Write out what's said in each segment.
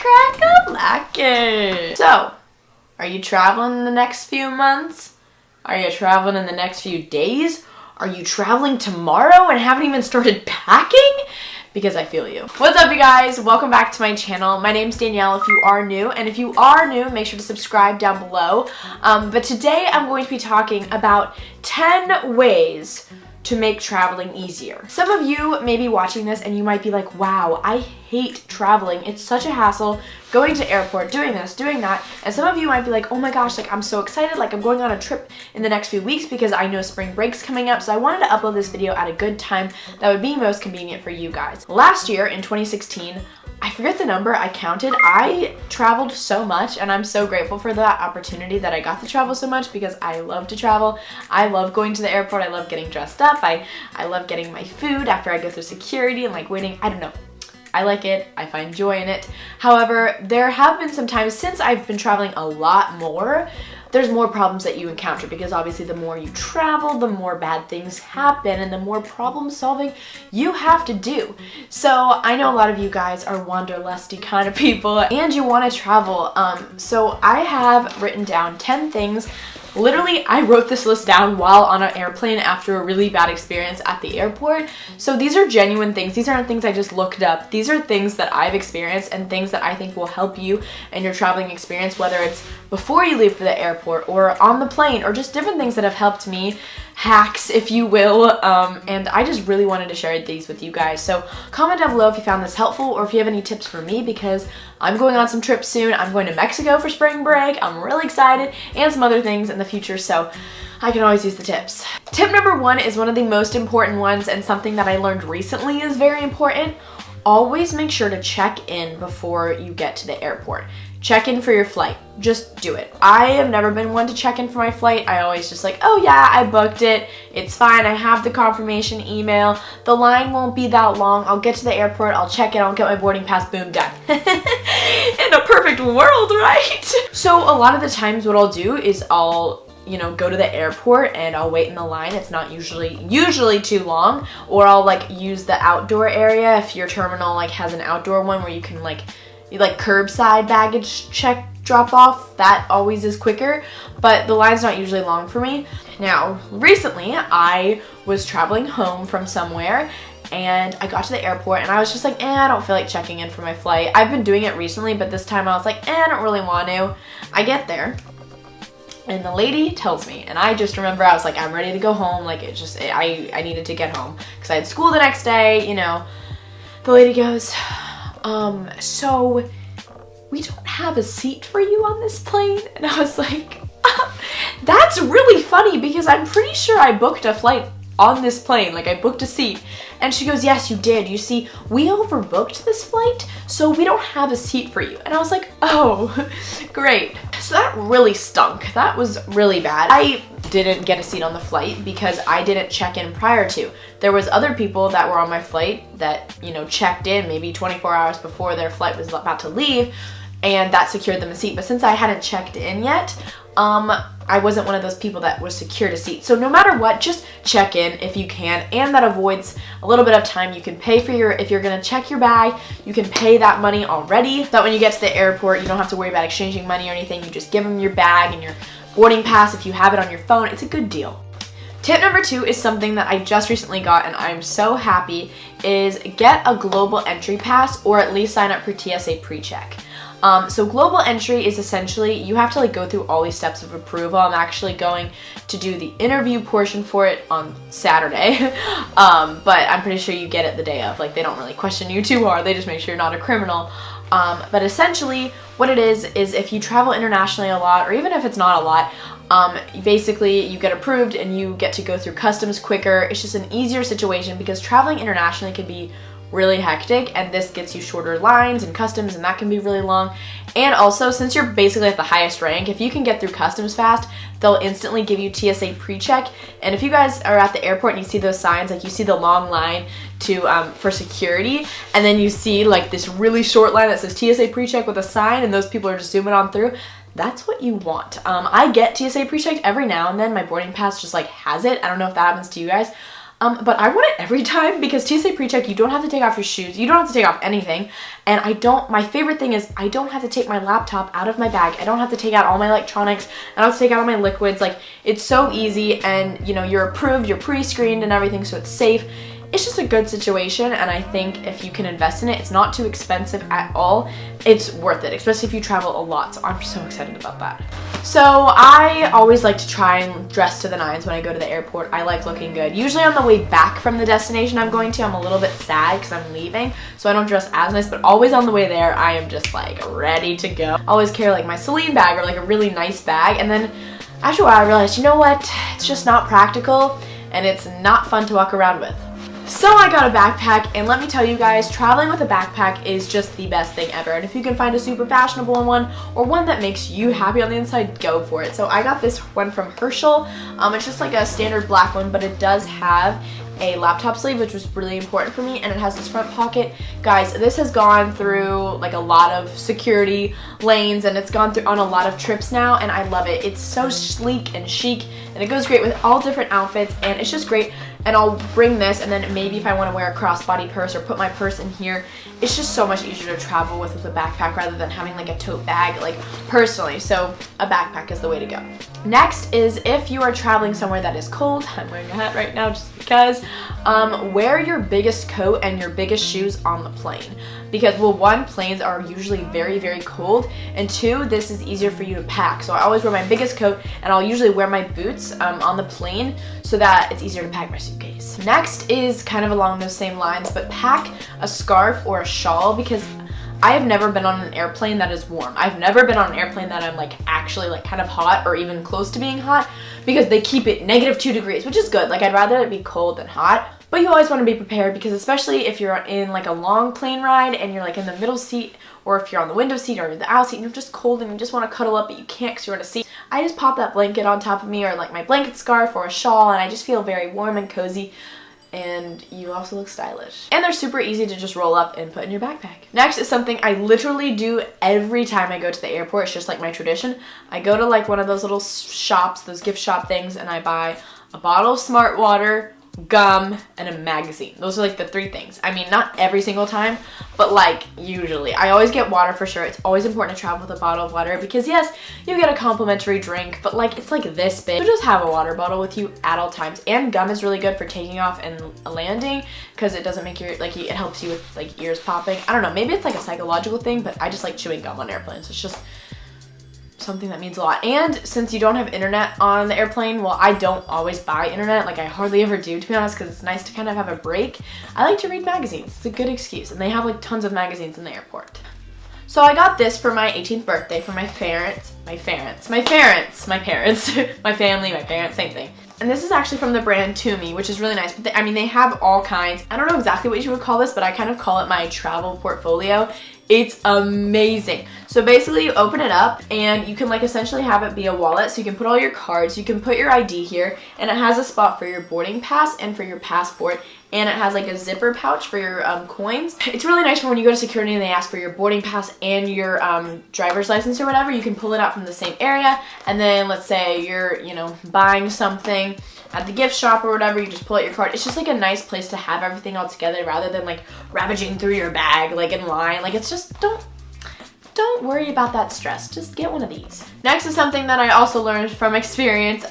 crack-a-lackin'. So, are you traveling in the next few months? Are you traveling in the next few days? Are you traveling tomorrow and haven't even started packing? Because I feel you. What's up, you guys? Welcome back to my channel. My name's Danielle if you are new, and if you are new, make sure to subscribe down below. But today I'm going to be talking about 10 ways to make traveling easier. Some of you may be watching this and you might be like, wow, I hate traveling. It's such a hassle going to airport, doing this, doing that. And some of you might be like, oh my gosh, like I'm so excited. Like I'm going on a trip in the next few weeks because I know spring break's coming up. So I wanted to upload this video at a good time that would be most convenient for you guys. Last year in 2016, I forget the number, I counted. I traveled so much and I'm so grateful for that opportunity that I got to travel so much because I love to travel. I love going to the airport. I love getting dressed up. I love getting my food after I go through security and like waiting. I don't know. I like it. I find joy in it. However, there have been some times since I've been traveling a lot more, there's more problems that you encounter because obviously the more you travel, the more bad things happen and the more problem solving you have to do. So I know a lot of you guys are wanderlusty kind of people and you want to travel. So I have written down 10 things. Literally, I wrote this list down while on an airplane after a really bad experience at the airport. So these are genuine things. These aren't things I just looked up. These are things that I've experienced and things that I think will help you in your traveling experience, whether it's before you leave for the airport or on the plane or just different things that have helped me. Hacks, if you will, and I just really wanted to share these with you guys. So comment down below if you found this helpful or if you have any tips for me because I'm going on some trips soon. I'm going to Mexico for spring break. I'm really excited and some other things in the future, so I can always use the tips. Tip number 1 is one of the most important ones and something that I learned recently is very important. Always make sure to check in before you get to the airport. Check in for your flight. Just do it. I have never been one to check in for my flight. I always just like, oh yeah, I booked it. It's fine. I have the confirmation email. The line won't be that long. I'll get to the airport. I'll check in. I'll get my boarding pass. Boom, done. In a perfect world, right? So a lot of the times what I'll do is I'll go to the airport and I'll wait in the line. It's not usually too long, or I'll like use the outdoor area if your terminal like has an outdoor one where you can like curbside baggage check drop off. That always is quicker, but the line's not usually long for me. Now, recently I was traveling home from somewhere and I got to the airport and I was just like, I don't feel like checking in for my flight. I've been doing it recently, but this time I was like, I don't really want to. I get there and the lady tells me, and I just remember I was like, I'm ready to go home. Like I needed to get home because I had school the next day, The lady goes, so we don't have a seat for you on this plane? And I was like, that's really funny because I'm pretty sure I booked a flight on this plane. Like I booked a seat. And she goes, yes, you did. You see, we overbooked this flight, so we don't have a seat for you. And I was like, oh, great. So that really stunk. That was really bad. I didn't get a seat on the flight because I didn't check in prior to. There was other people that were on my flight that, checked in maybe 24 hours before their flight was about to leave, and that secured them a seat. But since I hadn't checked in yet, I wasn't one of those people that was secured a seat. So no matter what, just check in if you can, and that avoids a little bit of time. You can pay for if you're gonna check your bag, you can pay that money already. So that when you get to the airport, you don't have to worry about exchanging money or anything. You just give them your bag and your boarding pass if you have it on your phone. It's a good deal. Tip number 2 is something that I just recently got and I'm so happy, is get a global entry pass or at least sign up for TSA pre-check. So global entry is essentially, you have to go through all these steps of approval. I'm actually going to do the interview portion for it on Saturday, but I'm pretty sure you get it the day of. They don't really question you too hard. They just make sure you're not a criminal. But essentially what it is if you travel internationally a lot, or even if it's not a lot, basically you get approved and you get to go through customs quicker. It's just an easier situation because traveling internationally can be really hectic, and this gets you shorter lines and customs, and that can be really long. And also, since you're basically at the highest rank, if you can get through customs fast, they'll instantly give you TSA pre-check. And if you guys are at the airport and you see those signs, you see the long line for security, and then you see this really short line that says TSA pre-check with a sign, and those people are just zooming on through. That's what you want. I get TSA pre-checked every now and then. My boarding pass just has it. I don't know if that happens to you guys. But I want it every time because TSA PreCheck, you don't have to take off your shoes. You don't have to take off anything. And my favorite thing is I don't have to take my laptop out of my bag. I don't have to take out all my electronics. I don't have to take out all my liquids. Like, it's so easy, and you know, you're approved, you're pre-screened and everything, so it's safe. It's just a good situation, and I think if you can invest in it, it's not too expensive at all. It's worth it, especially if you travel a lot, so I'm so excited about that. So I always like to try and dress to the nines when I go to the airport. I like looking good. Usually on the way back from the destination I'm going to, I'm a little bit sad because I'm leaving, so I don't dress as nice, but always on the way there, I am just like ready to go. I always carry like my Celine bag or like a really nice bag, and then after a while I realized, you know what, it's just not practical and it's not fun to walk around with. So I got a backpack, and let me tell you guys, traveling with a backpack is just the best thing ever. And if you can find a super fashionable one or one that makes you happy on the inside, go for it. So I got this one from Herschel. It's just like a standard black one, but it does have a laptop sleeve, which was really important for me, and it has this front pocket. Guys, this has gone through like a lot of security lanes, and it's gone through on a lot of trips now, and I love it. It's so sleek and chic, and it goes great with all different outfits, and it's just great. And I'll bring this, and then maybe if I want to wear a crossbody purse or put my purse in here, it's just so much easier to travel with a backpack rather than having like a tote bag, like personally. So a backpack is the way to go. Next is if you are traveling somewhere that is cold. I'm wearing a hat right now just because. Wear your biggest coat and your biggest shoes on the plane. Because, well, one, planes are usually very, very cold, and two, this is easier for you to pack. So I always wear my biggest coat, and I'll usually wear my boots on the plane so that it's easier to pack my suitcase. Next is kind of along those same lines, but pack a scarf or a shawl, because I have never been on an airplane that is warm. I've never been on an airplane that I'm like actually like kind of hot or even close to being hot, because they keep it -2 degrees, which is good. Like, I'd rather it be cold than hot. But you always want to be prepared, because especially if you're in like a long plane ride and you're like in the middle seat, or if you're on the window seat or the aisle seat and you're just cold and you just want to cuddle up but you can't because you're in a seat, I just pop that blanket on top of me, or like my blanket scarf or a shawl, and I just feel very warm and cozy. And you also look stylish. And they're super easy to just roll up and put in your backpack. Next is something I literally do every time I go to the airport. It's just like my tradition. I go to like one of those little shops, those gift shop things, and I buy a bottle of Smart Water, gum, and a magazine. Those are like the 3 things. I mean, not every single time, but like usually. I always get water for sure. It's always important to travel with a bottle of water, because yes, you get a complimentary drink, but like it's like this big. So just have a water bottle with you at all times. And gum is really good for taking off and landing, because it doesn't make your, like, it helps you with like ears popping. I don't know, maybe it's like a psychological thing, but I just like chewing gum on airplanes. It's just something that means a lot. And since you don't have internet on the airplane, well, I don't always buy internet, like I hardly ever do, to be honest, because it's nice to kind of have a break. I like to read magazines. It's a good excuse, and they have like tons of magazines in the airport. So I got this for my 18th birthday for my parents, my family, my parents, same thing. And this is actually from the brand Tumi, which is really nice. But I mean, they have all kinds. I don't know exactly what you would call this, but I kind of call it my travel portfolio. It's amazing. So basically you open it up and you can like essentially have it be a wallet. So you can put all your cards, you can put your ID here, and it has a spot for your boarding pass and for your passport. And it has like a zipper pouch for your coins. It's really nice for when you go to security and they ask for your boarding pass and your driver's license or whatever. You can pull it out from the same area, and then let's say you're, you know, buying something at the gift shop or whatever, you just pull out your card. It's just like a nice place to have everything all together rather than like ravaging through your bag like in line. Like, it's just, don't worry about that stress. Just get one of these. Next is something that I also learned from experience.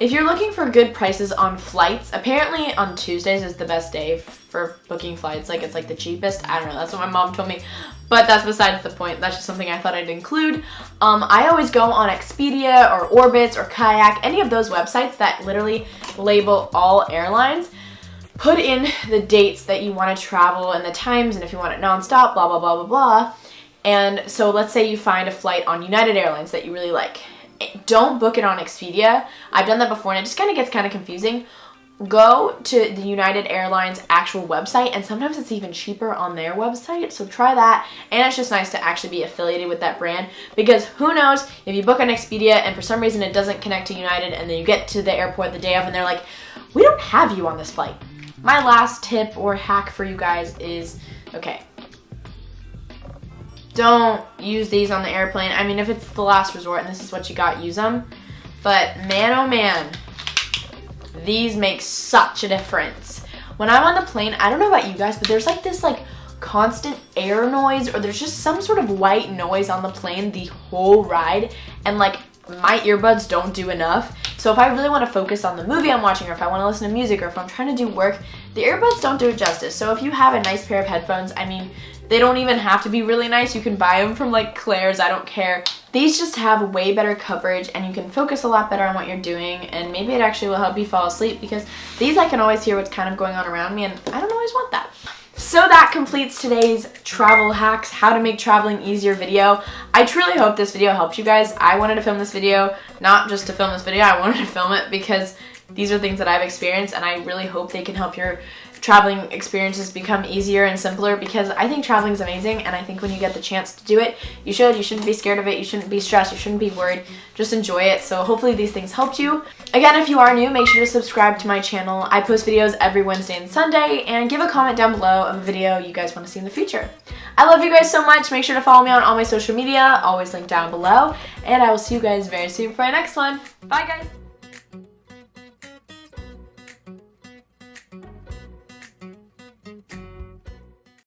If you're looking for good prices on flights, apparently on Tuesdays is the best day for booking flights. Like, it's like the cheapest. I don't know, that's what my mom told me, but that's besides the point. That's just something I thought I'd include. I always go on Expedia or Orbitz or Kayak, any of those websites that literally label all airlines. Put in the dates that you want to travel and the times, and if you want it nonstop, blah, blah, blah, blah, blah. And so let's say you find a flight on United Airlines that you really like. Don't book it on Expedia. I've done that before and it just kind of gets kind of confusing. Go to the United Airlines actual website, and sometimes it's even cheaper on their website, so try that. And it's just nice to actually be affiliated with that brand, because who knows, if you book on Expedia and for some reason it doesn't connect to United, and then you get to the airport the day of and they're like, we don't have you on this flight. My last tip or hack for you guys is, okay, don't use these on the airplane. I mean, if it's the last resort and this is what you got, use them. But man, oh man, These make such a difference. When I'm on the plane, I don't know about you guys, but there's like this like constant air noise, or there's just some sort of white noise on the plane the whole ride, and like my earbuds don't do enough. So if I really want to focus on the movie I'm watching, or if I want to listen to music, or if I'm trying to do work, the earbuds don't do it justice. So if you have a nice pair of headphones, I mean, they don't even have to be really nice. You can buy them from like Claire's, I don't care. These just have way better coverage, and you can focus a lot better on what you're doing, and maybe it actually will help you fall asleep, because these I can always hear what's kind of going on around me, and I don't always want that. So that completes today's travel hacks, how to make traveling easier video. I truly hope this video helped you guys. I wanted to film this video, not just to film this video, I wanted to film it because these are things that I've experienced, and I really hope they can help your traveling experiences become easier and simpler, because I think traveling is amazing, and I think when you get the chance to do it, you shouldn't be scared of it, you shouldn't be stressed, you shouldn't be worried, just enjoy it. So hopefully these things helped you. Again, if you are new, make sure to subscribe to my channel. I post videos every Wednesday and Sunday, and give a comment down below of a video you guys want to see in the future. I love you guys so much. Make sure to follow me on all my social media, always linked down below, and I will see you guys very soon for my next one. Bye guys!